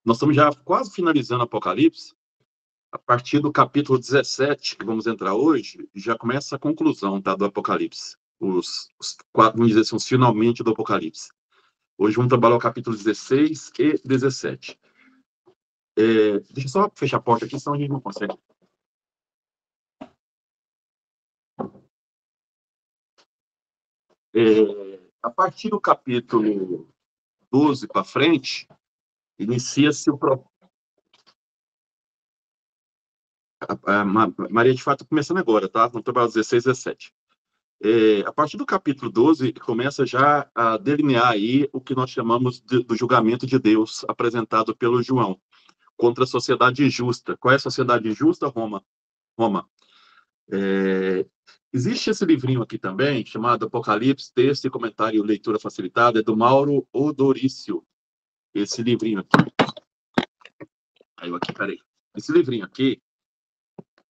Nós estamos já quase finalizando Apocalipse. A partir do capítulo 17, que vamos entrar hoje, já começa a conclusão, tá, do Apocalipse. Vamos dizer assim, os finalmente do Apocalipse. Hoje vamos trabalhar o capítulo 16 e 17. Deixa eu só fechar a porta aqui, senão a gente não consegue. A partir do capítulo 12 para frente, inicia-se o Maria de Fato começando agora, tá? Vamos trabalhar 16 e 17. A partir do capítulo 12, começa já a delinear aí o que nós chamamos do julgamento de Deus apresentado pelo João contra a sociedade injusta. Qual é a sociedade injusta? Roma. Existe esse livrinho aqui também, chamado Apocalipse, Texto e Comentário Leitura Facilitada, é do Mauro Odorício. Esse livrinho aqui. Peraí. Esse livrinho aqui,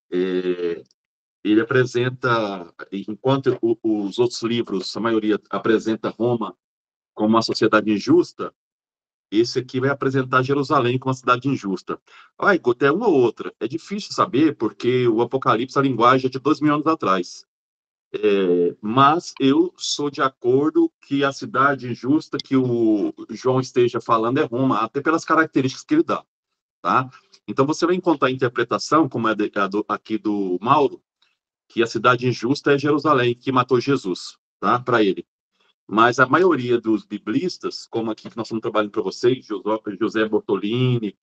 ele apresenta, enquanto os outros livros, a maioria apresenta Roma como uma sociedade injusta, esse aqui vai apresentar Jerusalém como uma cidade injusta. Até uma ou outra. É difícil saber, porque o Apocalipse, a linguagem é de 2000 anos atrás. Mas eu sou de acordo que a cidade injusta que o João esteja falando é Roma, até pelas características que ele dá. Tá? Então, você vai encontrar a interpretação, como é aqui do Mauro, que a cidade injusta é Jerusalém, que matou Jesus, tá? Para ele. Mas a maioria dos biblistas, como aqui que nós estamos trabalhando para vocês, José Bortolini,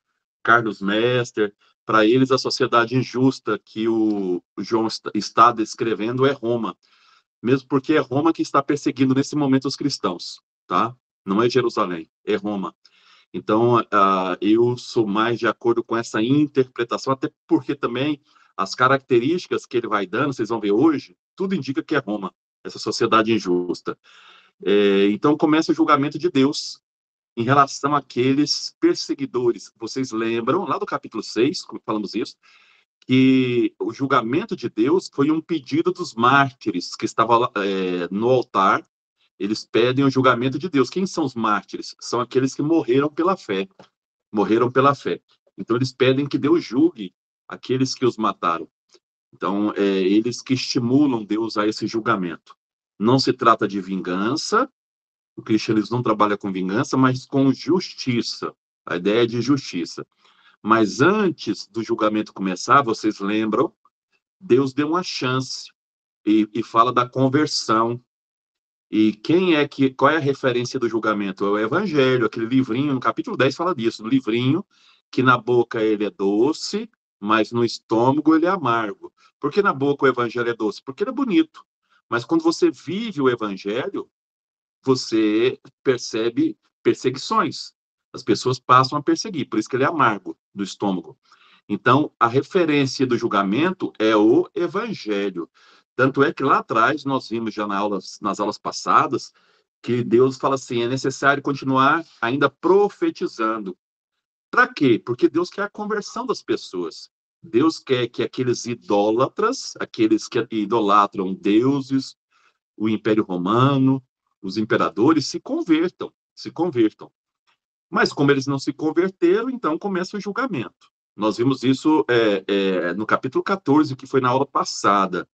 Carlos Mester, para eles a sociedade injusta que o João está descrevendo é Roma, mesmo porque é Roma que está perseguindo nesse momento os cristãos, tá? Não é Jerusalém, é Roma. Então, eu sou mais de acordo com essa interpretação, até porque também as características que ele vai dando, vocês vão ver hoje, tudo indica que é Roma, essa sociedade injusta. Então, começa o julgamento de Deus em relação àqueles perseguidores. Vocês lembram, lá do capítulo 6, como falamos isso, que o julgamento de Deus foi um pedido dos mártires que estavam no altar. Eles pedem o julgamento de Deus. Quem são os mártires? São aqueles que morreram pela fé. Morreram pela fé. Então, eles pedem que Deus julgue aqueles que os mataram. Então, eles que estimulam Deus a esse julgamento. Não se trata de vingança, o cristianismo não trabalha com vingança, mas com justiça. A ideia é de justiça. Mas antes do julgamento começar, vocês lembram, Deus deu uma chance e fala da conversão. E qual é a referência do julgamento? É o Evangelho, aquele livrinho, no capítulo 10 fala disso, no livrinho que na boca ele é doce, mas no estômago ele é amargo. Por que na boca o Evangelho é doce? Porque ele é bonito. Mas quando você vive o Evangelho, você percebe perseguições. As pessoas passam a perseguir, por isso que ele é amargo do estômago. Então, a referência do julgamento é o Evangelho. Tanto é que lá atrás, nós vimos já nas aulas passadas, que Deus fala assim, é necessário continuar ainda profetizando. Para quê? Porque Deus quer a conversão das pessoas. Deus quer que aqueles idólatras, aqueles que idolatram deuses, o Império Romano, os imperadores, se convertam. Mas como eles não se converteram, então começa o julgamento. Nós vimos isso no capítulo 14, que foi na aula passada.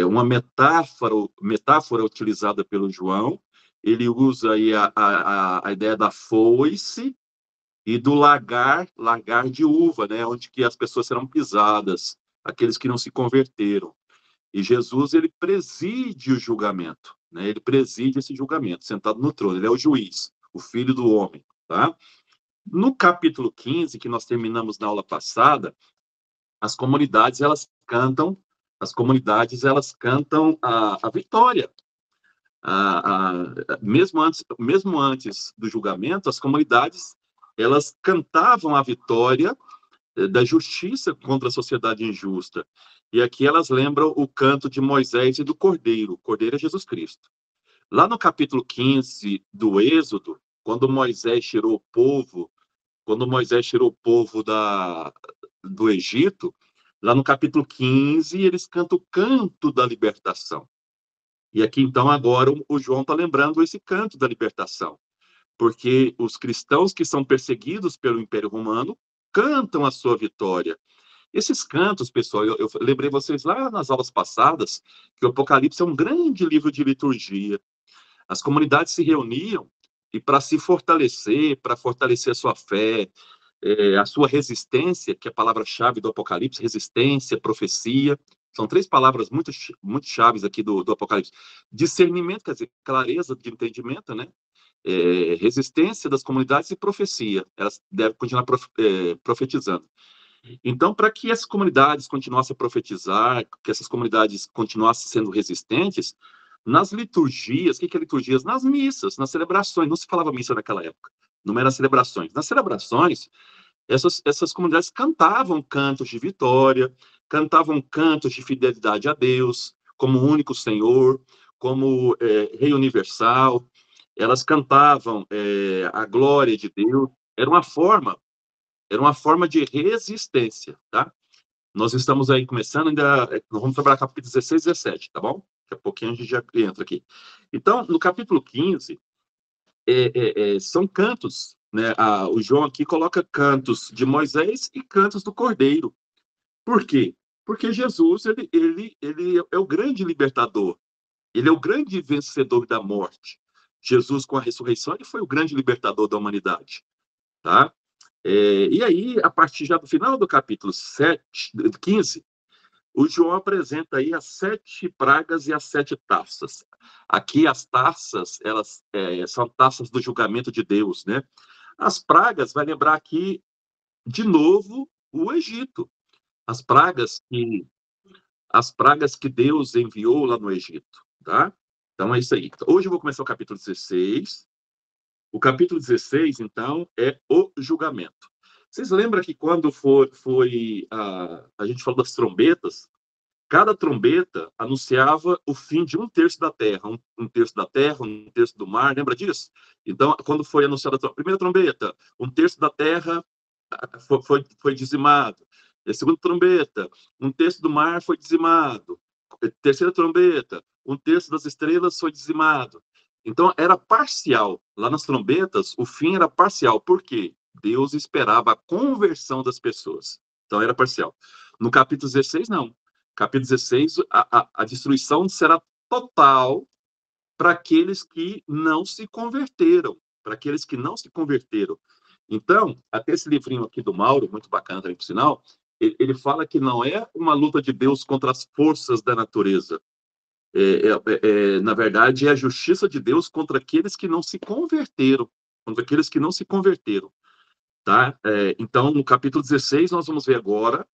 Uma metáfora utilizada pelo João, ele usa aí a ideia da foice e do lagar de uva, né, onde que as pessoas serão pisadas, aqueles que não se converteram. E Jesus, ele preside o julgamento, né? Ele preside esse julgamento, sentado no trono. Ele é o juiz, o filho do homem, tá? No capítulo 15, que nós terminamos na aula passada, as comunidades, elas cantam a vitória. Mesmo antes do julgamento, as comunidades, elas cantavam a vitória da justiça contra a sociedade injusta. E aqui elas lembram o canto de Moisés e do Cordeiro. O Cordeiro é Jesus Cristo. Lá no capítulo 15 do Êxodo, quando Moisés tirou o povo do Egito, lá no capítulo 15, eles cantam o canto da libertação. E aqui, então, agora o João está lembrando esse canto da libertação. porque os cristãos que são perseguidos pelo Império Romano cantam a sua vitória. Esses cantos, pessoal, eu lembrei vocês lá nas aulas passadas que o Apocalipse é um grande livro de liturgia. As comunidades se reuniam e para se fortalecer, para fortalecer a sua fé, a sua resistência, que é a palavra-chave do Apocalipse, resistência, profecia, são três palavras muito chaves aqui do Apocalipse. Discernimento, quer dizer, clareza de entendimento, né? Resistência das comunidades e profecia. Elas devem continuar profetizando. Então, para que essas comunidades continuassem a profetizar, que essas comunidades continuassem sendo resistentes, nas liturgias, o que é liturgias? Nas missas, nas celebrações, não se falava missa naquela época, não eram celebrações. Nas celebrações, essas comunidades cantavam cantos de vitória, cantavam cantos de fidelidade a Deus, como único Senhor, como Rei Universal, elas cantavam a glória de Deus, era uma forma de resistência, tá? Nós estamos aí começando, ainda nós vamos trabalhar capítulo 16 e 17, tá bom? Daqui a pouquinho a gente já entra aqui. Então, no capítulo 15, são cantos, né? O João aqui coloca cantos de Moisés e cantos do Cordeiro. Por quê? Porque Jesus, ele é o grande libertador, ele é o grande vencedor da morte. Jesus, com a ressurreição, ele foi o grande libertador da humanidade, tá? E aí, a partir já do final do capítulo 15, o João apresenta aí as 7 pragas e as 7 taças. Aqui as taças, elas são taças do julgamento de Deus, né? As pragas, vai lembrar aqui, de novo, o Egito. As pragas que Deus enviou lá no Egito, tá? Então é isso aí. Hoje eu vou começar o capítulo 16. O capítulo 16, então, é o julgamento. Vocês lembram que quando a gente falou das trombetas, cada trombeta anunciava o fim de um terço da terra, um terço da terra, um terço do mar, lembra disso? Então, quando foi anunciada a primeira trombeta, um terço da terra foi dizimado. A segunda trombeta, um terço do mar foi dizimado. A terceira trombeta, um terço das estrelas foi dizimado. Então, era parcial. Lá nas trombetas, o fim era parcial. Por quê? Deus esperava a conversão das pessoas. Então, era parcial. No capítulo 16, não. Capítulo 16, a destruição será total para aqueles que não se converteram. Para aqueles que não se converteram. Então, até esse livrinho aqui do Mauro, muito bacana também, por sinal, ele fala que não é uma luta de Deus contra as forças da natureza. Na verdade, é a justiça de Deus contra aqueles que não se converteram. Contra aqueles que não se converteram. Tá? Então, no capítulo 16, nós vamos ver agora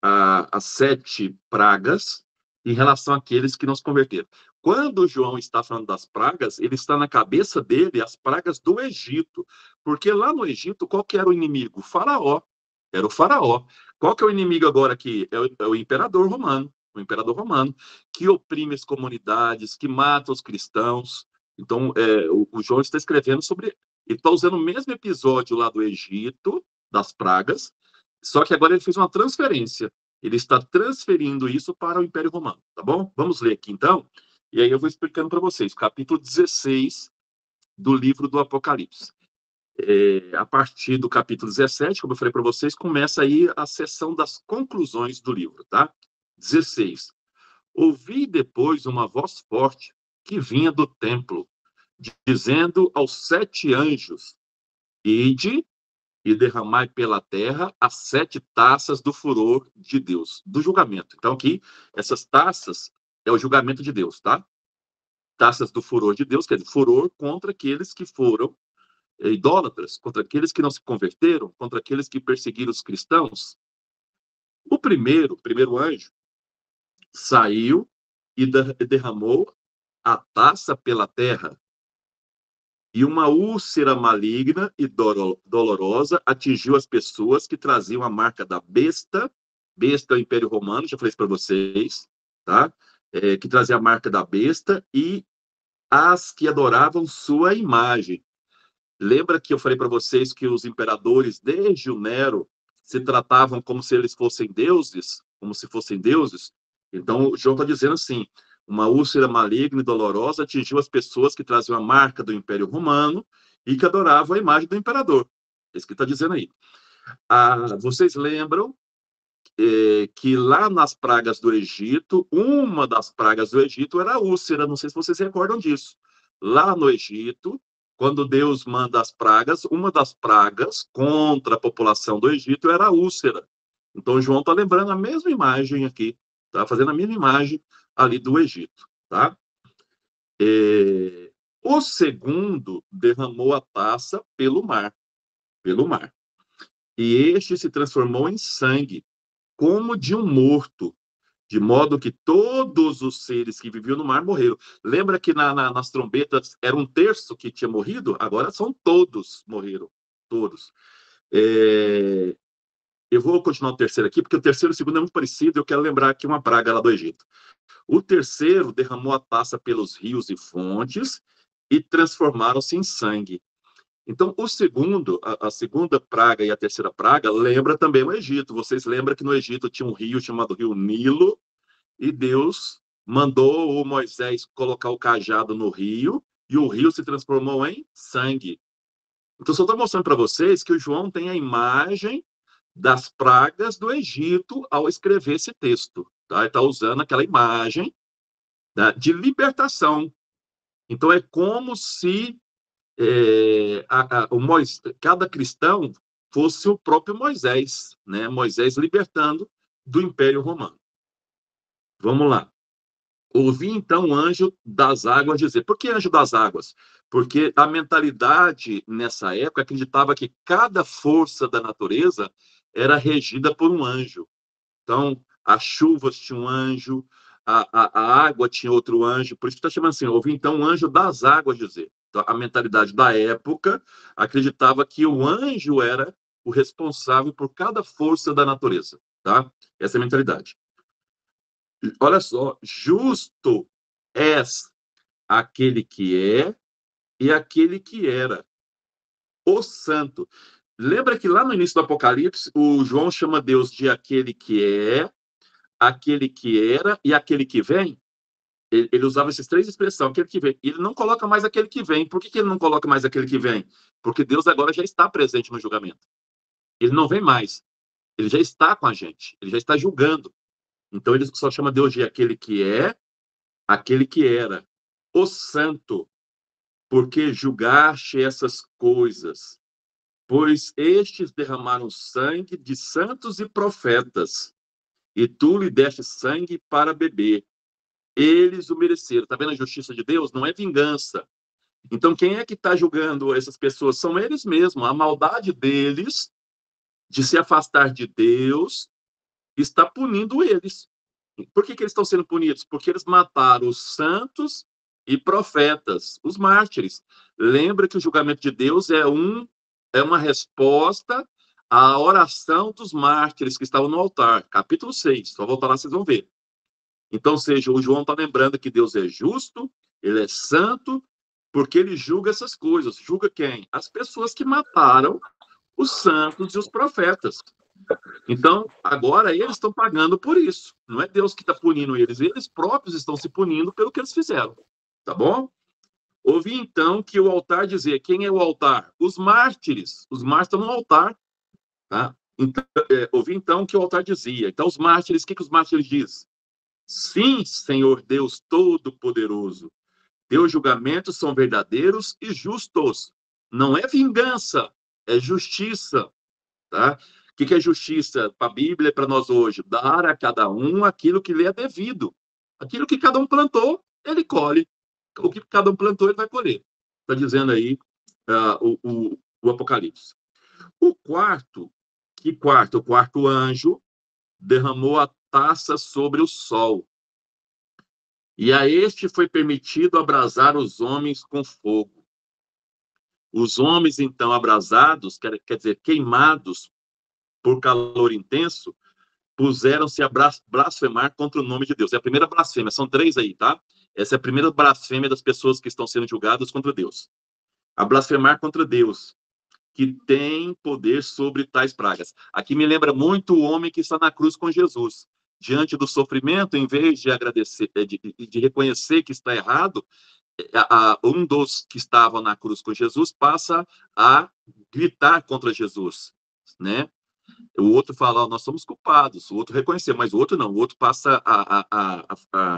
as 7 pragas em relação àqueles que não se converteram. Quando João está falando das pragas, ele está na cabeça dele as pragas do Egito. Porque lá no Egito, qual que era o inimigo? O faraó. Era o faraó. Qual que é o inimigo agora aqui? É o imperador romano. O imperador romano, que oprime as comunidades, que mata os cristãos. Então, o João está escrevendo sobre... Ele está usando o mesmo episódio lá do Egito, das pragas, só que agora ele fez uma transferência. Ele está transferindo isso para o Império Romano, tá bom? Vamos ler aqui, então. E aí eu vou explicando para vocês. Capítulo 16 do livro do Apocalipse. A partir do capítulo 17, como eu falei para vocês, começa aí a sessão das conclusões do livro, tá? 16. Ouvi depois uma voz forte que vinha do templo, dizendo aos 7 anjos: Ide e derramai pela terra as 7 taças do furor de Deus, do julgamento. Então, aqui, essas taças é o julgamento de Deus, tá? Taças do furor de Deus, quer dizer, furor contra aqueles que foram idólatras, contra aqueles que não se converteram, contra aqueles que perseguiram os cristãos. O primeiro anjo, saiu e derramou a taça pela terra. E uma úlcera maligna e dolorosa atingiu as pessoas que traziam a marca da besta. Besta é o Império Romano, já falei isso para vocês, tá? Que trazia a marca da besta e as que adoravam sua imagem. Lembra que eu falei para vocês que os imperadores, desde o Nero, se tratavam como se eles fossem deuses? Como se fossem deuses? Então, o João está dizendo assim, uma úlcera maligna e dolorosa atingiu as pessoas que traziam a marca do Império Romano e que adoravam a imagem do imperador. É isso que está dizendo aí. Vocês lembram que lá nas pragas do Egito, uma das pragas do Egito era a úlcera, não sei se vocês se recordam disso. Lá no Egito, quando Deus manda as pragas, uma das pragas contra a população do Egito era a úlcera. Então, João está lembrando a mesma imagem aqui, está fazendo a mesma imagem ali do Egito, tá? O segundo derramou a taça pelo mar, e este se transformou em sangue, como de um morto, de modo que todos os seres que viviam no mar morreram. Lembra que nas trombetas era um terço que tinha morrido? Agora são todos morreram, todos. Eu vou continuar o terceiro aqui, porque o terceiro e o segundo é muito parecido, eu quero lembrar aqui uma praga lá do Egito. O terceiro derramou a taça pelos rios e fontes e transformaram-se em sangue. Então, o segundo, a segunda praga e a terceira praga, lembra também o Egito. Vocês lembram que no Egito tinha um rio chamado Rio Nilo, e Deus mandou o Moisés colocar o cajado no rio, e o rio se transformou em sangue. Então, só estou mostrando para vocês que o João tem a imagem das pragas do Egito ao escrever esse texto. Tá? Ele está usando aquela imagem, né, de libertação. Então, é como se cada cristão fosse o próprio Moisés, né? Moisés libertando do Império Romano. Vamos lá. Ouvi então o anjo das águas dizer. Por que anjo das águas? Porque a mentalidade nessa época acreditava que cada força da natureza era regida por um anjo. Então, as chuvas tinham um anjo, a água tinha outro anjo, por isso que está chamando assim, ouvi então o anjo das águas dizer. Então, a mentalidade da época acreditava que o anjo era o responsável por cada força da natureza, tá? Essa é a mentalidade. Olha só, justo és aquele que é e aquele que era, o santo. Lembra que lá no início do Apocalipse, o João chama Deus de aquele que é, aquele que era e aquele que vem? Ele usava essas três expressões, aquele que vem. Ele não coloca mais aquele que vem. Por que ele não coloca mais aquele que vem? Porque Deus agora já está presente no julgamento. Ele não vem mais. Ele já está com a gente. Ele já está julgando. Então ele só chama Deus de aquele que é, aquele que era, o santo, porque julgaste essas coisas. Pois estes derramaram sangue de santos e profetas, e tu lhe deste sangue para beber. Eles o mereceram. Está vendo a justiça de Deus? Não é vingança. Então, quem é que está julgando essas pessoas? São eles mesmos. A maldade deles de se afastar de Deus está punindo eles. Por que eles estão sendo punidos? Porque eles mataram os santos e profetas, os mártires. Lembra que o julgamento de Deus é uma resposta à oração dos mártires que estavam no altar. Capítulo 6. Só voltar lá, vocês vão ver. Então, seja, o João está lembrando que Deus é justo, ele é santo, porque ele julga essas coisas. Julga quem? As pessoas que mataram os santos e os profetas. Então, agora eles estão pagando por isso. Não é Deus que está punindo eles. Eles próprios estão se punindo pelo que eles fizeram. Tá bom? Ouvi, então, que o altar dizia. Quem é o altar? Os mártires. Os mártires estão no altar. Tá? Então, ouvi, então, que o altar dizia. Então, os mártires, o que os mártires dizem? Sim, Senhor Deus Todo-Poderoso, teus julgamentos são verdadeiros e justos. Não é vingança, é justiça. Tá? O que é justiça para a Bíblia e para nós hoje? Dar a cada um aquilo que lhe é devido. Aquilo que cada um plantou, ele colhe. O que cada um plantou, ele vai colher. Está dizendo aí o Apocalipse. O quarto anjo derramou a taça sobre o sol. E a este foi permitido abrasar os homens com fogo. Os homens, então, abrasados, quer dizer, queimados por calor intenso, puseram-se a blasfemar contra o nome de Deus. É a primeira blasfêmia, são 3 aí, tá? Essa é a primeira blasfêmia das pessoas que estão sendo julgadas contra Deus. A blasfemar contra Deus, que tem poder sobre tais pragas. Aqui me lembra muito o homem que está na cruz com Jesus. Diante do sofrimento, em vez de agradecer, de reconhecer que está errado, um dos que estavam na cruz com Jesus passa a gritar contra Jesus, né? O outro fala, nós somos culpados, o outro reconheceu, mas o outro não, o outro passa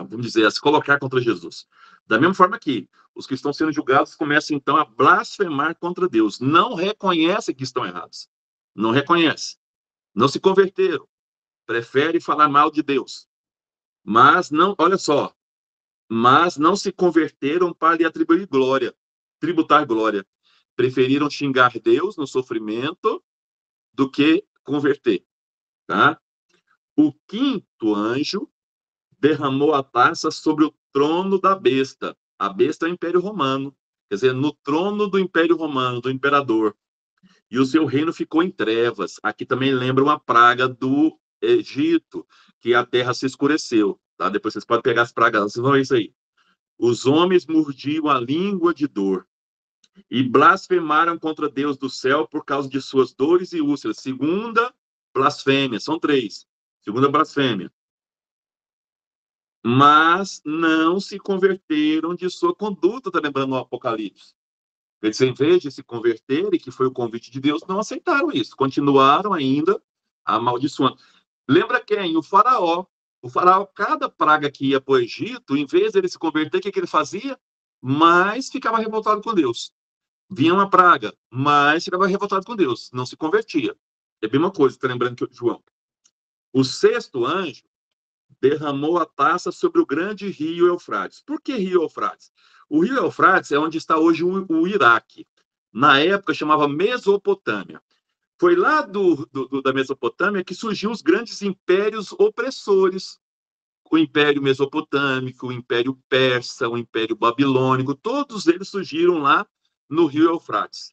vamos dizer, a se colocar contra Jesus. Da mesma forma que os que estão sendo julgados começam, então, a blasfemar contra Deus, não reconhecem que estão errados, não reconhecem, não se converteram, preferem falar mal de Deus, mas não, olha só, mas não se converteram para lhe atribuir glória, tributar glória, preferiram xingar Deus no sofrimento do que converter, tá? O quinto anjo derramou a taça sobre o trono da besta. A besta é o Império Romano, quer dizer, no trono do Império Romano, do imperador. E o seu reino ficou em trevas. Aqui também lembra uma praga do Egito, que a terra se escureceu. Tá? Depois vocês podem pegar as pragas, vocês vão ver isso aí. Os homens mordiam a língua de dor e blasfemaram contra Deus do céu por causa de suas dores e úlceras. Segunda blasfêmia, são três. Segunda blasfêmia. Mas não se converteram de sua conduta, está lembrando o Apocalipse. Eles, em vez de se converterem, que foi o convite de Deus, não aceitaram isso. Continuaram ainda amaldiçoando. Lembra quem? O faraó. O faraó, cada praga que ia para o Egito, em vez de ele se converter, o que ele fazia? Mas ficava revoltado com Deus. Vinha uma praga, mas ficava revoltado com Deus. Não se convertia. É a mesma coisa, está lembrando que João. O sexto anjo derramou a taça sobre o grande rio Eufrates. Por que rio Eufrates? O rio Eufrates é onde está hoje o Iraque. Na época chamava Mesopotâmia. Foi lá da Mesopotâmia que surgiu os grandes impérios opressores. O Império Mesopotâmico, o Império Persa, o Império Babilônico, todos eles surgiram lá no rio Eufrates.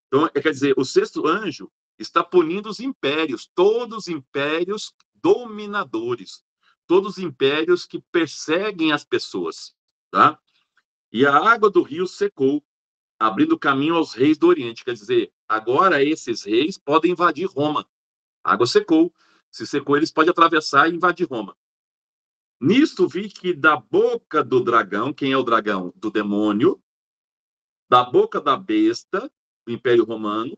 Então, quer dizer, o sexto anjo está punindo os impérios, todos os impérios dominadores, todos os impérios que perseguem as pessoas, tá? E a água do rio secou, abrindo caminho aos reis do Oriente. Quer dizer, agora esses reis podem invadir Roma. A água secou. Se secou, eles podem atravessar e invadir Roma. Nisto vi que da boca do dragão, quem é o dragão? Do demônio, da boca da besta, do Império Romano,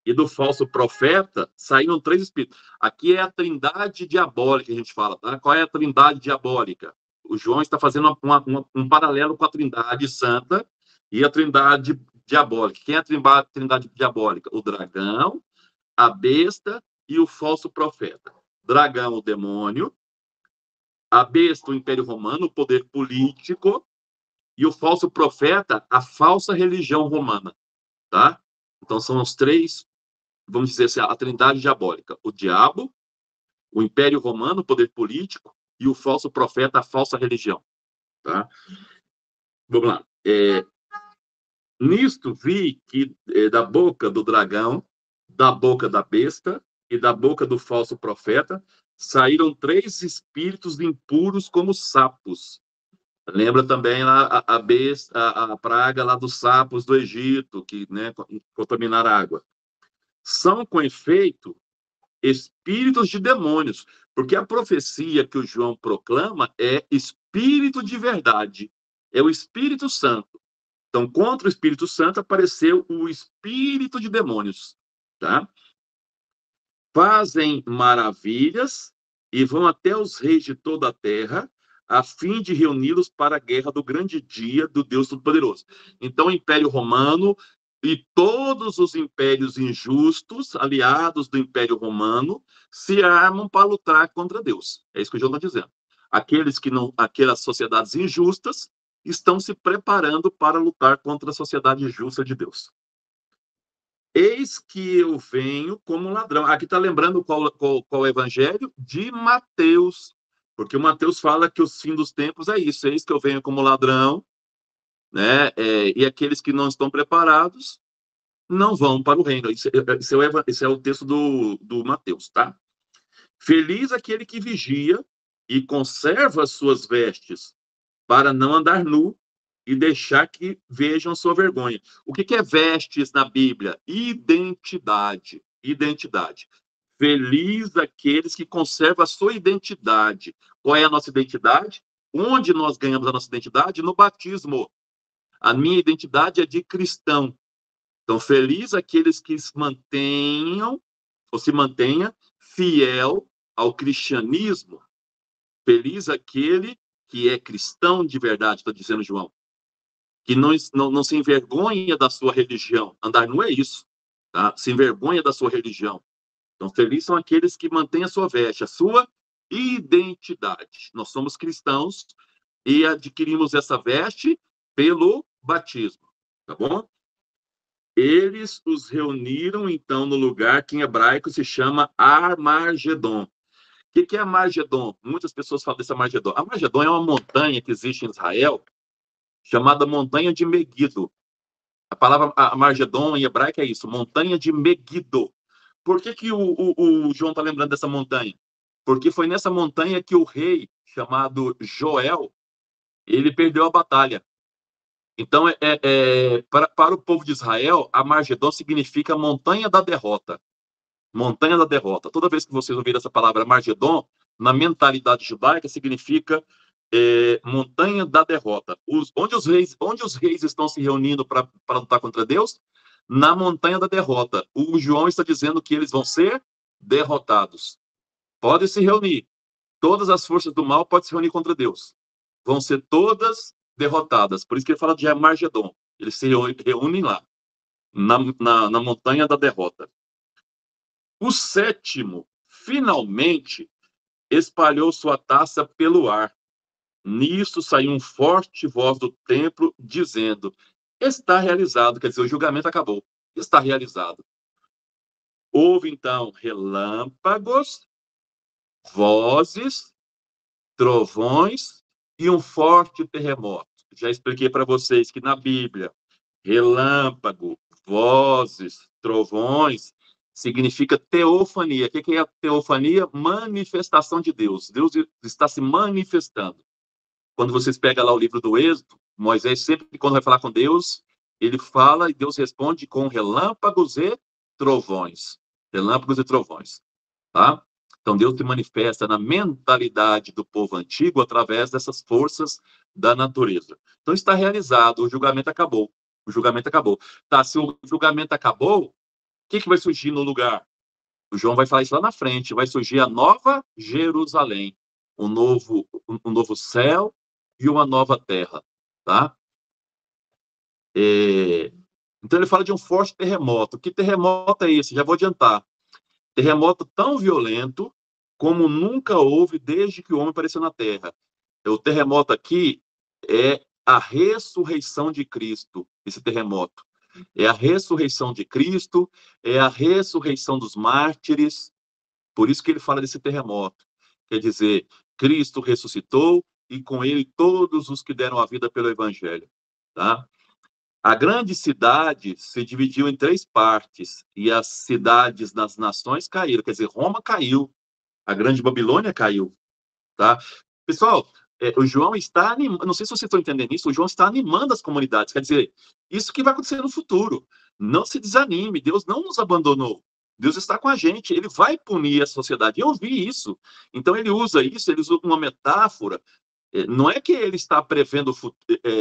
e do falso profeta, saíram três espíritos. Aqui é a trindade diabólica, a gente fala, tá? Qual é a trindade diabólica? O João está fazendo um paralelo com a trindade santa e a trindade diabólica. Quem é a trindade diabólica? O dragão, a besta e o falso profeta. Dragão, o demônio, a besta, o Império Romano, o poder político, e o falso profeta, a falsa religião romana, tá? Então, são os três, vamos dizer assim, a trindade diabólica. O diabo, o Império Romano, o poder político, e o falso profeta, a falsa religião, tá? Vamos lá. Nisto vi que da boca do dragão, da boca da besta e da boca do falso profeta saíram três espíritos impuros como sapos. Lembra também lá a besta, a praga lá dos sapos do Egito, que, né, contaminaram a água. São, com efeito, espíritos de demônios, porque a profecia que o João proclama é espírito de verdade, é o Espírito Santo. Então, contra o Espírito Santo apareceu o espírito de demônios, tá? Fazem maravilhas e vão até os reis de toda a terra, a fim de reuni-los para a guerra do grande dia do Deus Todo-Poderoso. Então, o Império Romano e todos os impérios injustos, aliados do Império Romano, se armam para lutar contra Deus. É isso que o João está dizendo. Aquelas sociedades injustas estão se preparando para lutar contra a sociedade justa de Deus. Eis que eu venho como ladrão. Aqui está lembrando qual evangelho? De Mateus. Porque o Mateus fala que o fim dos tempos é isso. Eis que eu venho como ladrão, né? E aqueles que não estão preparados não vão para o reino. Esse é o texto do Mateus, tá? Feliz aquele que vigia e conserva as suas vestes, para não andar nu e deixar que vejam sua vergonha. O que é vestes na Bíblia? Identidade. Identidade. Feliz aqueles que conservam a sua identidade. Qual é a nossa identidade? Onde nós ganhamos a nossa identidade? No batismo. A minha identidade é de cristão. Então, feliz aqueles que se mantenham, ou se mantenha fiel ao cristianismo. Feliz aquele que é cristão de verdade, está dizendo João. Que não se envergonha da sua religião. Andar não é isso. Tá? Se envergonha da sua religião. Então, felizes são aqueles que mantêm a sua veste, a sua identidade. Nós somos cristãos e adquirimos essa veste pelo batismo. Tá bom? Eles os reuniram, então, no lugar que em hebraico se chama Armagedon. O que é Armagedon? Muitas pessoas falam desse Armagedon. Armagedon é uma montanha que existe em Israel, chamada Montanha de Megido. A palavra Armagedon em hebraico é isso, Montanha de Megido. Por que o João está lembrando dessa montanha? Porque foi nessa montanha que o rei, chamado Joel, ele perdeu a batalha. Então, para o povo de Israel, Armagedon significa montanha da derrota. Montanha da derrota. Toda vez que vocês ouvirem essa palavra Armagedon, na mentalidade judaica, significa montanha da derrota. Onde os reis estão se reunindo para lutar contra Deus? Na montanha da derrota. O João está dizendo que eles vão ser derrotados. Podem se reunir. Todas as forças do mal podem se reunir contra Deus. Vão ser todas derrotadas. Por isso que ele fala de Armagedon. Eles se reúnem lá, na montanha da derrota. O sétimo, finalmente, espalhou sua taça pelo ar. Nisso saiu um forte voz do templo, dizendo: está realizado. Quer dizer, o julgamento acabou. Está realizado. Houve, então, relâmpagos, vozes, trovões e um forte terremoto. Já expliquei para vocês que na Bíblia, relâmpago, vozes, trovões, significa teofania. O que é a teofania? Manifestação de Deus. Deus está se manifestando. Quando vocês pegam lá o livro do Êxodo, Moisés sempre, quando vai falar com Deus, ele fala e Deus responde com relâmpagos e trovões. Relâmpagos e trovões. Tá? Então, Deus se manifesta na mentalidade do povo antigo através dessas forças da natureza. Então, está realizado, o julgamento acabou. O julgamento acabou. Tá, se o julgamento acabou, o que vai surgir no lugar? O João vai falar isso lá na frente. Vai surgir a nova Jerusalém. Um novo céu e uma nova terra. Tá? Então, ele fala de um forte terremoto. Que terremoto é esse? Já vou adiantar. Terremoto tão violento como nunca houve desde que o homem apareceu na Terra. O terremoto aqui é a ressurreição de Cristo, esse terremoto. É a ressurreição de Cristo, é a ressurreição dos mártires. Por isso que ele fala desse terremoto. Quer dizer, Cristo ressuscitou e com ele todos os que deram a vida pelo Evangelho. Tá? A grande cidade se dividiu em 3 partes, e as cidades das nações caíram. Quer dizer, Roma caiu, a grande Babilônia caiu. Tá? Pessoal, o João está animando, não sei se vocês estão entendendo isso, o João está animando as comunidades. Quer dizer, isso que vai acontecer no futuro. Não se desanime, Deus não nos abandonou. Deus está com a gente, ele vai punir a sociedade. Eu vi isso. Então, ele usa uma metáfora. Não é que ele está prevendo,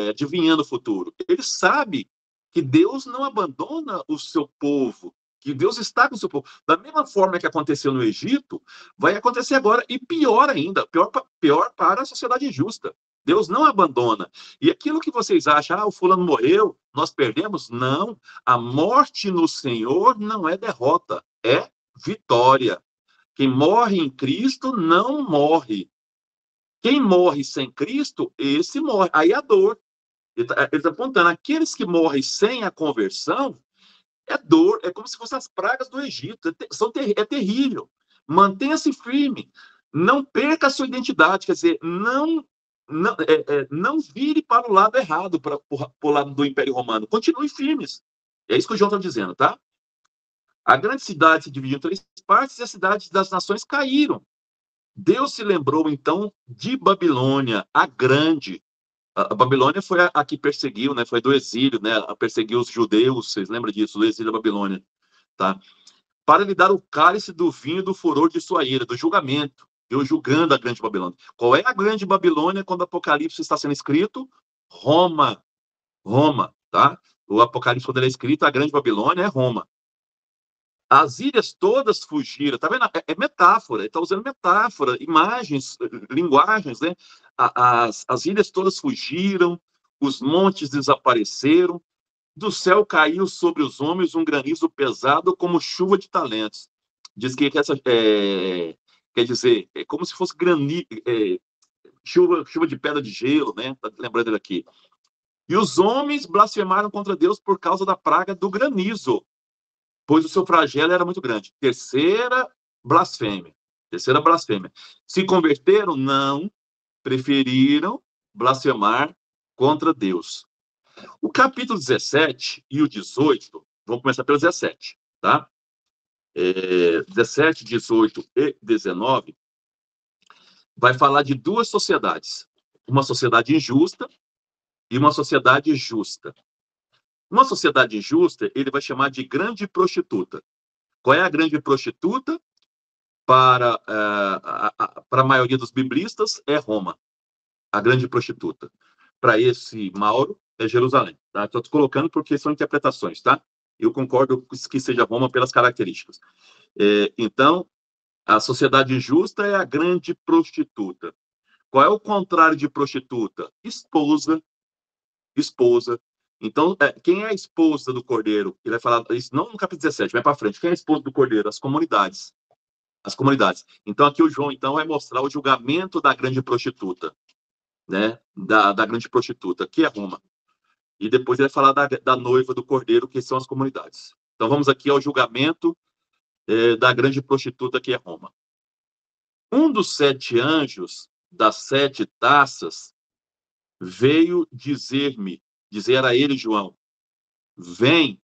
adivinhando o futuro. Ele sabe que Deus não abandona o seu povo, que Deus está com o seu povo. Da mesma forma que aconteceu no Egito, vai acontecer agora, e pior ainda, pior para a sociedade injusta. Deus não abandona. E aquilo que vocês acham, o fulano morreu, nós perdemos, não. A morte no Senhor não é derrota, é vitória. Quem morre em Cristo não morre. Quem morre sem Cristo, esse morre. Aí a dor. Ele está apontando, aqueles que morrem sem a conversão, é dor, é como se fossem as pragas do Egito. É terrível. Mantenha-se firme. Não perca a sua identidade. Quer dizer, não vire para o lado errado, para o lado do Império Romano. Continue firmes. É isso que o João está dizendo, tá? A grande cidade se dividiu em 3 partes e as cidades das nações caíram. Deus se lembrou, então, de Babilônia, a grande. A Babilônia foi a que perseguiu, né? Foi do exílio, né? A perseguiu os judeus, vocês lembram disso, do exílio da Babilônia, tá? Para lhe dar o cálice do vinho do furor de sua ira, do julgamento. Deus julgando a grande Babilônia. Qual é a grande Babilônia quando o Apocalipse está sendo escrito? Roma. Roma, tá? O Apocalipse, quando ele é escrito, a Grande Babilônia é Roma. As ilhas todas fugiram, tá vendo? É metáfora, ele está usando metáfora, imagens, linguagens, né? As ilhas todas fugiram, os montes desapareceram, do céu caiu sobre os homens um granizo pesado como chuva de talentos. Diz que essa, quer dizer, é como se fosse chuva de pedra de gelo, né? Tá lembrando ele aqui. E os homens blasfemaram contra Deus por causa da praga do granizo, pois o seu flagelo era muito grande. Terceira blasfêmia. Terceira blasfêmia. Se converteram? Não. Preferiram blasfemar contra Deus. O capítulo 17 e o 18, vamos começar pelo 17, tá? 17, 18 e 19, vai falar de duas sociedades. Uma sociedade injusta e uma sociedade justa. Uma sociedade injusta, ele vai chamar de grande prostituta. Qual é a grande prostituta? Para a maioria dos biblistas, é Roma, a grande prostituta. Para esse Mauro, é Jerusalém. Tá? Estou colocando porque são interpretações, tá? Eu concordo que seja Roma pelas características. Então, a sociedade injusta é a grande prostituta. Qual é o contrário de prostituta? Esposa. Esposa. Então, quem é a esposa do cordeiro? Ele vai falar isso não no capítulo 17, vai para frente. Quem é a esposa do cordeiro? As comunidades. As comunidades. Então, aqui o João então vai mostrar o julgamento da grande prostituta, né? Da grande prostituta, que é Roma. E depois ele vai falar da noiva do cordeiro, que são as comunidades. Então, vamos aqui ao julgamento da grande prostituta, que é Roma. Um dos 7 anjos das 7 taças veio dizer a ele, João, vem,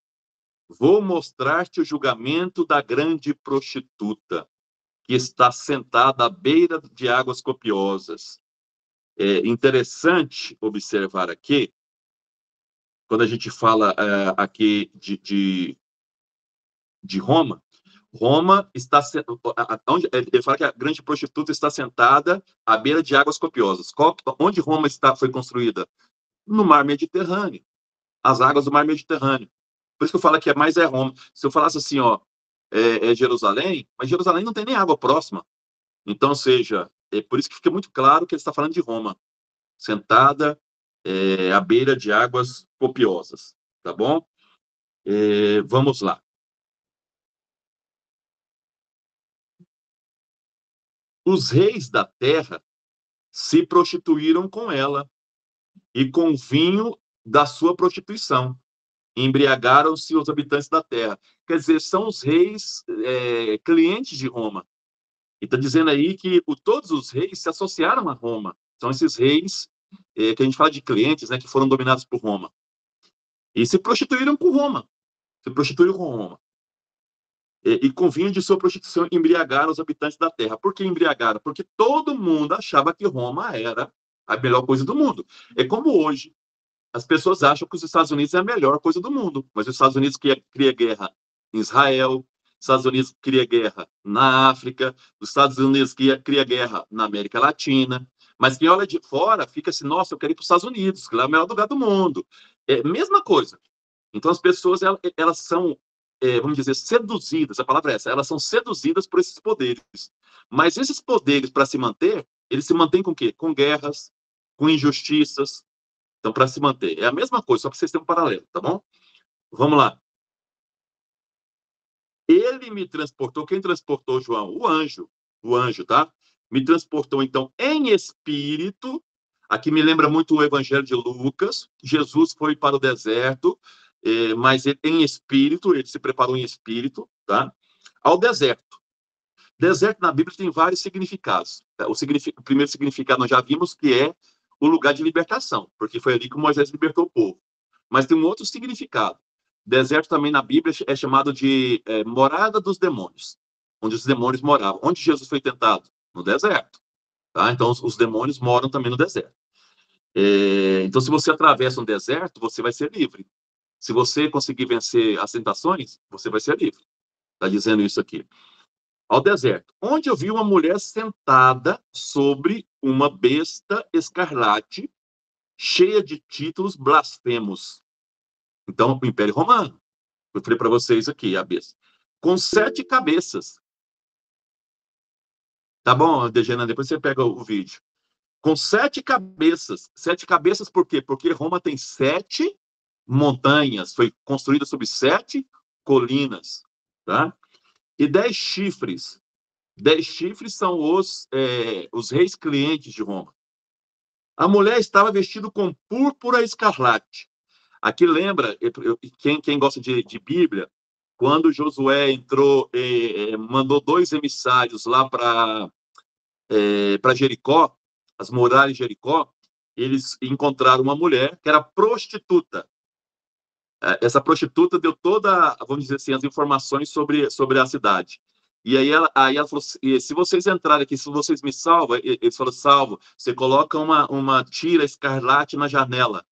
vou mostrar-te o julgamento da grande prostituta, que está sentada à beira de águas copiosas. É interessante observar aqui, quando a gente fala aqui de Roma, Roma está onde ele fala que a grande prostituta está sentada à beira de águas copiosas. Onde Roma foi construída? No Mar Mediterrâneo, as águas do Mar Mediterrâneo. Por isso que eu falo que é Roma. Se eu falasse assim, ó, é Jerusalém, mas Jerusalém não tem nem água próxima. Então, ou seja, é por isso que fica muito claro que ele está falando de Roma, sentada à beira de águas copiosas, tá bom? Vamos lá. Os reis da terra se prostituíram com ela e com o vinho da sua prostituição. Embriagaram-se os habitantes da terra. Quer dizer, são os reis clientes de Roma. E está dizendo aí que todos os reis se associaram a Roma. São esses reis que a gente fala de clientes, né, que foram dominados por Roma. E se prostituíram com Roma. Se prostituíram com Roma. E com vinho de sua prostituição embriagaram os habitantes da terra. Por que embriagaram? Porque todo mundo achava que Roma era a melhor coisa do mundo. É como hoje. As pessoas acham que os Estados Unidos é a melhor coisa do mundo, mas os Estados Unidos cria guerra em Israel, os Estados Unidos cria guerra na África, os Estados Unidos cria guerra na América Latina, mas quem olha de fora fica assim, nossa, eu quero ir para os Estados Unidos, que lá é o melhor lugar do mundo. É a mesma coisa. Então as pessoas, elas são, vamos dizer, seduzidas, a palavra é essa, elas são seduzidas por esses poderes. Mas esses poderes, para se manter, eles se mantêm com o quê? Com guerras, com injustiças. Então, para se manter. É a mesma coisa, só para vocês terem um paralelo, tá bom? Vamos lá. Ele me transportou. Quem transportou, João? O anjo. O anjo, tá? Me transportou, então, em espírito. Aqui me lembra muito o Evangelho de Lucas. Jesus foi para o deserto, mas em espírito, ele se preparou em espírito, tá? Ao deserto. Deserto na Bíblia tem vários significados. O primeiro significado nós já vimos que é o lugar de libertação, porque foi ali que Moisés libertou o povo. Mas tem um outro significado. Deserto também na Bíblia é chamado de morada dos demônios, onde os demônios moravam. Onde Jesus foi tentado? No deserto. Tá? Então, os demônios moram também no deserto. Então, se você atravessa um deserto, você vai ser livre. Se você conseguir vencer as tentações, você vai ser livre. Está dizendo isso aqui. Ao deserto, onde eu vi uma mulher sentada sobre uma besta escarlate, cheia de títulos blasfemos. Então, o Império Romano, eu falei para vocês aqui, a besta, com 7 cabeças. Tá bom, Degena, depois você pega o vídeo. Com 7 cabeças. 7 cabeças por quê? Porque Roma tem 7 montanhas, foi construída sobre 7 colinas, tá? E 10 chifres. 10 chifres são os reis clientes de Roma. A mulher estava vestida com púrpura escarlate. Aqui lembra, quem gosta de Bíblia, quando Josué entrou, mandou 2 emissários lá para Jericó, as muralhas de Jericó, eles encontraram uma mulher que era prostituta. Essa prostituta deu toda, vamos dizer assim, as informações sobre a cidade. E aí ela falou, se vocês entrarem aqui, se vocês me salvam, eles falaram, salvo, você coloca uma tira escarlate na janela.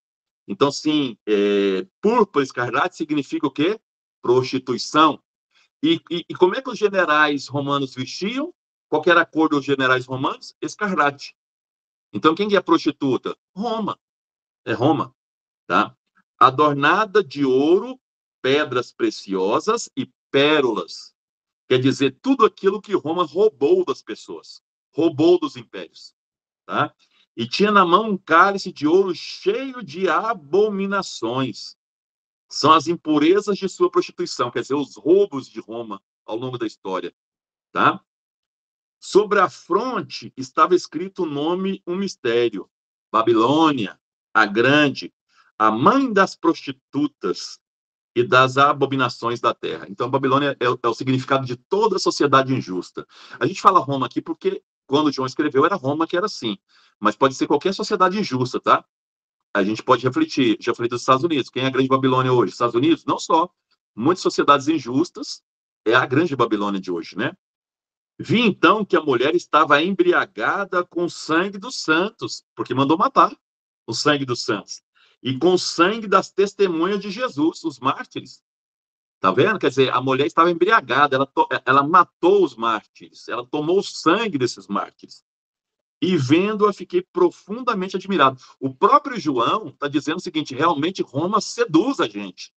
Então, sim, púrpura escarlate significa o quê? Prostituição. E como é que os generais romanos vestiam? Qual era a cor dos generais romanos? Escarlate. Então, quem é prostituta? Roma. É Roma, tá? Adornada de ouro, pedras preciosas e pérolas. Quer dizer, tudo aquilo que Roma roubou das pessoas, roubou dos impérios, tá? E tinha na mão um cálice de ouro cheio de abominações. São as impurezas de sua prostituição, quer dizer, os roubos de Roma ao longo da história, tá? Sobre a fronte estava escrito o nome, um mistério. Babilônia, a grande, a mãe das prostitutas e das abominações da terra. Então, Babilônia é o significado de toda a sociedade injusta. A gente fala Roma aqui porque, quando João escreveu, era Roma que era assim. Mas pode ser qualquer sociedade injusta, tá? A gente pode refletir. Já falei dos Estados Unidos. Quem é a grande Babilônia hoje? Estados Unidos? Não só. Muitas sociedades injustas é a grande Babilônia de hoje, né? Vi então que a mulher estava embriagada com o sangue dos santos, porque mandou matar o sangue dos santos, e com o sangue das testemunhas de Jesus, os mártires. Tá vendo? Quer dizer, a mulher estava embriagada, ela matou os mártires, ela tomou o sangue desses mártires. E vendo-a, fiquei profundamente admirado. O próprio João está dizendo o seguinte: realmente Roma seduz a gente.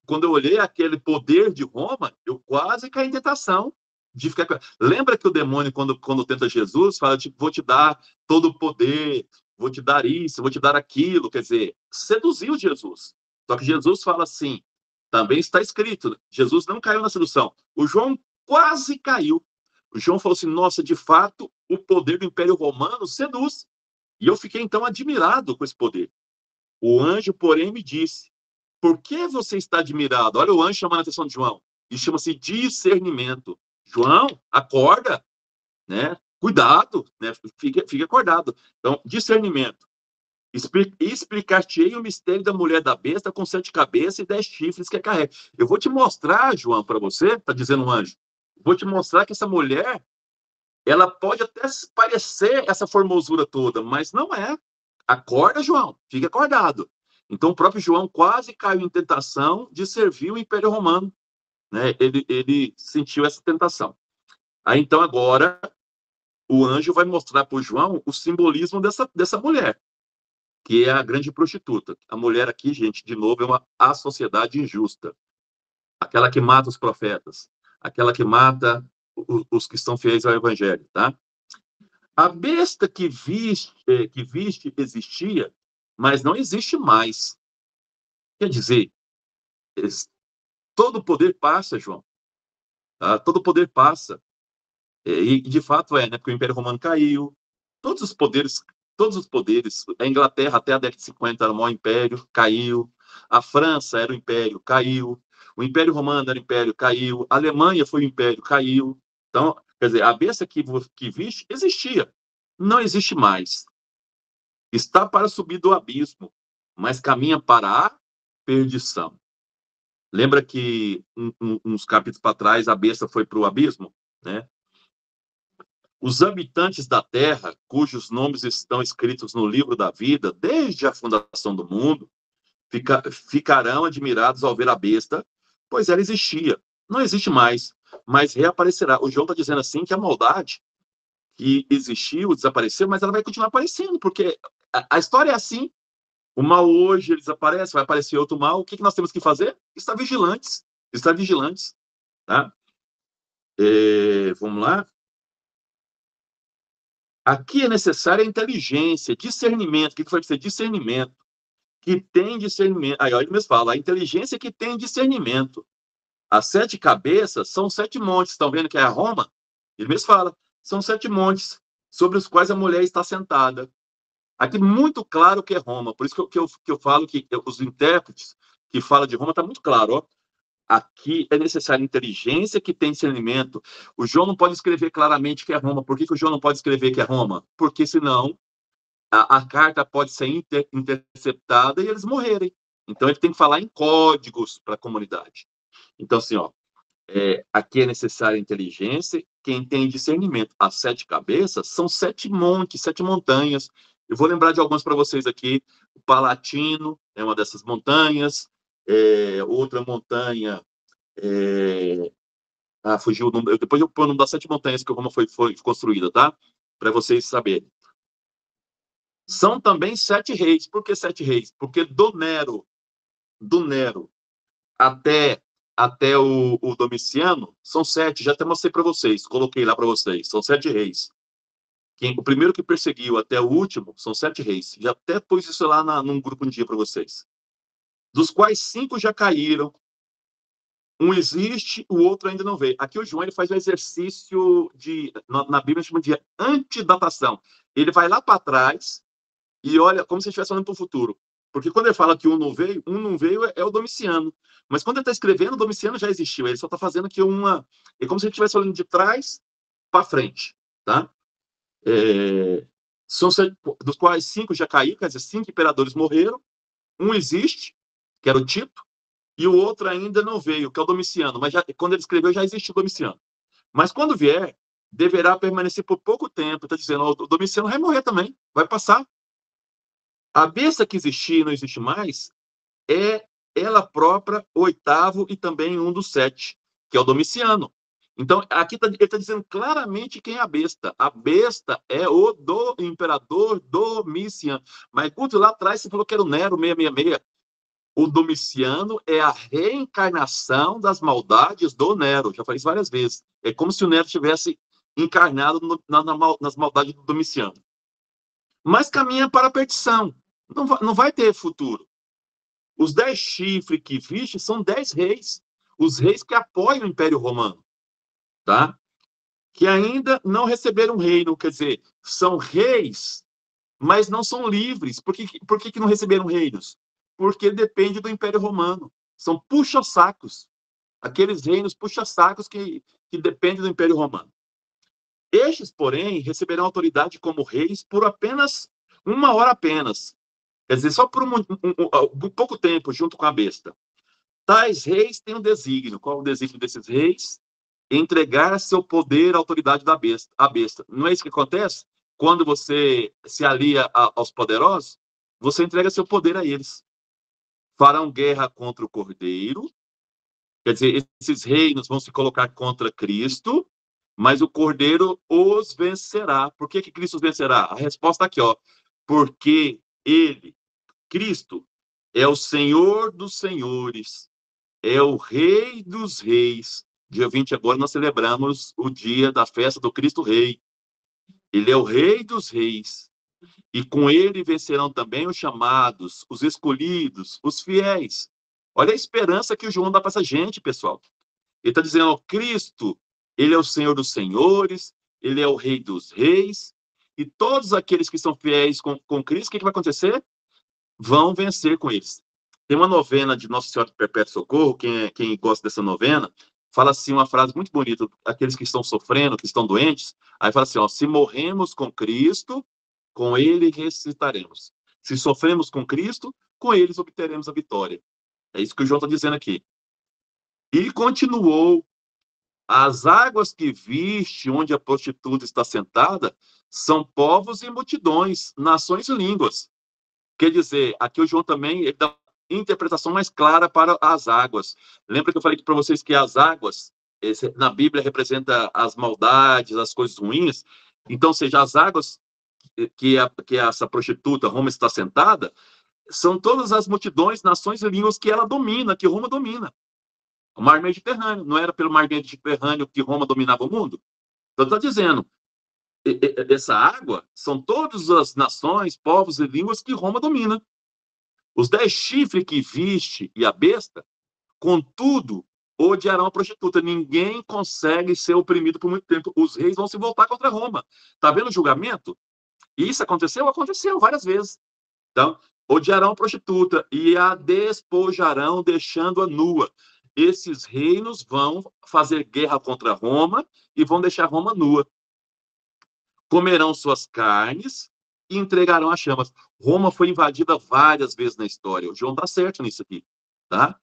Quando eu olhei aquele poder de Roma, eu quase caí em tentação de ficar. Lembra que o demônio, quando tenta Jesus, fala, tipo, vou te dar todo o poder, vou te dar isso, vou te dar aquilo. Quer dizer, seduziu Jesus. Só que Jesus fala assim, também está escrito, Jesus não caiu na sedução. O João quase caiu. O João falou assim, nossa, de fato, o poder do Império Romano seduz. E eu fiquei, então, admirado com esse poder. O anjo, porém, me disse, por que você está admirado? Olha o anjo chamando a atenção de João. Isso chama-se discernimento. João, acorda, né? Cuidado, né? Fique acordado. Então, discernimento. Explicar-te-ei o mistério da mulher da besta com 7 cabeças e 10 chifres que carrega. Eu vou te mostrar, João, para você, está dizendo o anjo, vou te mostrar que essa mulher, ela pode até parecer essa formosura toda, mas não é. Acorda, João, fique acordado. Então, o próprio João quase caiu em tentação de servir o Império Romano, né? Ele sentiu essa tentação. Aí, então, agora, o anjo vai mostrar para o João o simbolismo dessa mulher, que é a grande prostituta. A mulher aqui, gente, de novo, é a sociedade injusta. Aquela que mata os profetas. Aquela que mata os que são fiéis ao evangelho, tá? A besta que viste existia, mas não existe mais. Quer dizer, todo poder passa, João. Tá? Todo poder passa. E de fato né? Porque o Império Romano caiu, todos os poderes, a Inglaterra até a década de 50 era o maior império, caiu, a França era o império, caiu, o Império Romano era o império, caiu, a Alemanha foi o império, caiu. Então, quer dizer, a besta que viste existia, não existe mais. Está para subir do abismo, mas caminha para a perdição. Lembra que uns capítulos para trás a besta foi para o abismo, né? Os habitantes da terra, cujos nomes estão escritos no livro da vida, desde a fundação do mundo, ficarão admirados ao ver a besta, pois ela existia. Não existe mais, mas reaparecerá. O João está dizendo assim que a maldade que existiu, desapareceu, mas ela vai continuar aparecendo, porque A história é assim. O mal hoje, ele desaparece, vai aparecer outro mal. O que nós temos que fazer? Estar vigilantes. Estar vigilantes. Tá? Vamos lá. Aqui é necessária inteligência, discernimento. O que foi dizer? Discernimento. Que tem discernimento. Aí ele mesmo fala, a inteligência que tem discernimento. As 7 cabeças são 7 montes. Estão vendo que é a Roma? Ele mesmo fala, são 7 montes sobre os quais a mulher está sentada. Aqui muito claro que é Roma. Por isso que eu falo que os intérpretes que falam de Roma está muito claro. Ó. Aqui é necessária inteligência que tem discernimento. O João não pode escrever claramente que é Roma. Por que o João não pode escrever que é Roma? Porque senão a carta pode ser interceptada e eles morrerem. Então ele tem que falar em códigos para a comunidade. Então, assim, ó, aqui é necessária inteligência, quem tem discernimento. As 7 cabeças são 7 montes, 7 montanhas. Eu vou lembrar de algumas para vocês aqui. O Palatino é uma dessas montanhas. Outra montanha... fugiu o nome. Depois eu ponho o nome das 7 montanhas que Roma foi construída, tá? Para vocês saberem. São também 7 reis. Por que 7 reis? Porque do Nero até o Domiciano, são 7, já até mostrei para vocês, coloquei lá para vocês, são 7 reis. O primeiro que perseguiu até o último, são 7 reis. Já até pus isso lá num grupo um dia para vocês. Dos quais 5 já caíram, um existe, o outro ainda não veio. Aqui o João ele faz um exercício na Bíblia chama de antidatação. Ele vai lá para trás e olha como se estivesse olhando para o futuro. Porque quando ele fala que um não veio é o Domiciano. Mas quando ele está escrevendo, o Domiciano já existiu. Ele só está fazendo aqui é como se ele estivesse olhando de trás para frente. Tá? São 7, dos quais 5 já caíram, quer dizer, 5 imperadores morreram. Um existe, que era o Tito, e o outro ainda não veio, que é o Domiciano. Mas quando ele escreveu, já existiu o Domiciano. Mas quando vier, deverá permanecer por pouco tempo. Está dizendo, o Domiciano vai morrer também, vai passar. A besta que existia e não existe mais é ela própria, o 8º e também um dos 7, que é o Domiciano. Então, aqui ele está dizendo claramente quem é a besta. A besta é o do imperador Domiciano. Mas, Guto, lá atrás você falou que era o Nero 666. O Domiciano é a reencarnação das maldades do Nero. Já falei isso várias vezes. É como se o Nero tivesse encarnado nas maldades do Domiciano. Mas caminha para a perdição. Não vai ter futuro. Os 10 chifres que viste são 10 reis. Os reis que apoiam o Império Romano. Tá? Que ainda não receberam reino. Quer dizer, são reis, mas não são livres. Por que não receberam reinos? Porque depende do Império Romano. São puxa-sacos. Aqueles reinos puxa-sacos que dependem do Império Romano. Estes, porém, receberão autoridade como reis por apenas 1 hora apenas. Quer dizer, só por um pouco tempo, junto com a besta. Tais reis têm um desígnio. Qual é o desígnio desses reis? Entregar seu poder à autoridade da besta. A besta. Não é isso que acontece? Quando você se alia aos poderosos, você entrega seu poder a eles. Farão guerra contra o Cordeiro. Quer dizer, esses reinos vão se colocar contra Cristo, mas o Cordeiro os vencerá. Por que Cristo os vencerá? A resposta aqui, ó. Porque ele, Cristo, é o Senhor dos senhores, é o Rei dos reis. Dia 20 agora nós celebramos o dia da festa do Cristo Rei. Ele é o Rei dos reis. E com ele vencerão também os chamados, os escolhidos, os fiéis. Olha a esperança que o João dá para essa gente, pessoal. Ele está dizendo, ó, Cristo, ele é o Senhor dos senhores, ele é o Rei dos reis, e todos aqueles que são fiéis com Cristo, o que vai acontecer? Vão vencer com eles. Tem uma novena de Nossa Senhora do Perpétuo Socorro, quem gosta dessa novena, fala assim uma frase muito bonita, aqueles que estão sofrendo, que estão doentes, aí fala assim, ó, se morremos com Cristo, com ele ressuscitaremos. Se sofremos com Cristo, com eles obteremos a vitória. É isso que o João está dizendo aqui. E continuou, as águas que viste, onde a prostituta está sentada, são povos e multidões, nações e línguas. Quer dizer, aqui o João também ele dá uma interpretação mais clara para as águas. Lembra que eu falei para vocês que as águas, na Bíblia, representa as maldades, as coisas ruins? Então, seja, as águas que essa prostituta, Roma está sentada, são todas as multidões, nações e línguas que ela domina, que Roma domina. O mar Mediterrâneo, não era pelo mar Mediterrâneo que Roma dominava o mundo? Então, está dizendo, essa água são todas as nações, povos e línguas que Roma domina. Os 10 chifres que viste e a besta, contudo, odiarão a prostituta. Ninguém consegue ser oprimido por muito tempo. Os reis vão se voltar contra Roma. Está vendo o julgamento? E isso aconteceu? Aconteceu várias vezes. Então, odiarão a prostituta e a despojarão, deixando-a nua. Esses reinos vão fazer guerra contra Roma e vão deixar Roma nua. Comerão suas carnes e entregarão as chamas. Roma foi invadida várias vezes na história. O João está certo nisso aqui, tá?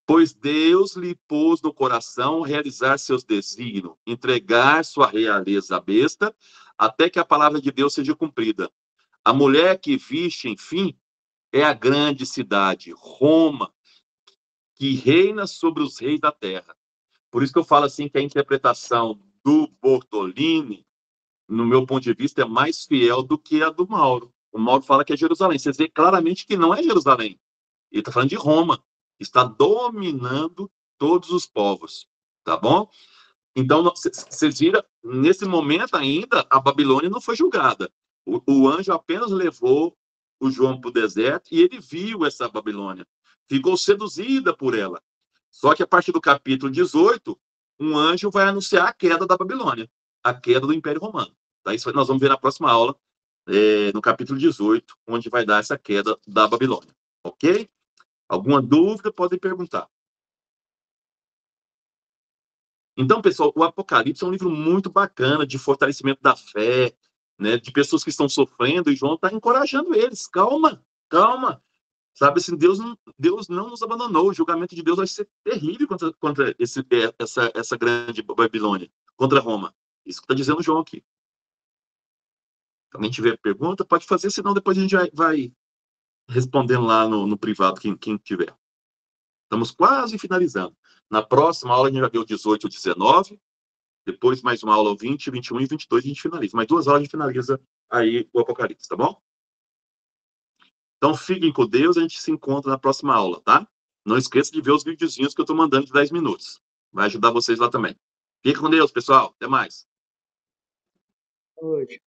Pois Deus lhe pôs no coração realizar seus desígnios, entregar sua realeza à besta, até que a palavra de Deus seja cumprida. A mulher que viste, enfim, é a grande cidade, Roma, que reina sobre os reis da terra. Por isso que eu falo assim que a interpretação do Bortolini, no meu ponto de vista, é mais fiel do que a do Mauro. O Mauro fala que é Jerusalém. Você vê claramente que não é Jerusalém. Ele está falando de Roma. Está dominando todos os povos. Tá bom? Então, vocês viram, nesse momento ainda, a Babilônia não foi julgada. O anjo apenas levou o João para o deserto e ele viu essa Babilônia. Ficou seduzida por ela. Só que a partir do capítulo 18, um anjo vai anunciar a queda da Babilônia, a queda do Império Romano. Tá? Isso nós vamos ver na próxima aula, no capítulo 18, onde vai dar essa queda da Babilônia. Ok? Alguma dúvida, podem perguntar. Então, pessoal, o Apocalipse é um livro muito bacana de fortalecimento da fé, né, de pessoas que estão sofrendo, e João está encorajando eles. Calma, calma. Sabe assim, Deus não nos abandonou. O julgamento de Deus vai ser terrível contra essa grande Babilônia, contra Roma. Isso que está dizendo João aqui. Se alguém tiver pergunta, pode fazer, senão depois a gente vai respondendo lá no privado, quem tiver. Estamos quase finalizando. Na próxima aula a gente vai ver o 18 e o 19, depois mais uma aula o 20, 21 e 22 a gente finaliza. Mais 2 aulas a gente finaliza aí o Apocalipse, tá bom? Então fiquem com Deus, a gente se encontra na próxima aula, tá? Não esqueça de ver os videozinhos que eu estou mandando de 10 minutos. Vai ajudar vocês lá também. Fiquem com Deus, pessoal. Até mais. Boa noite.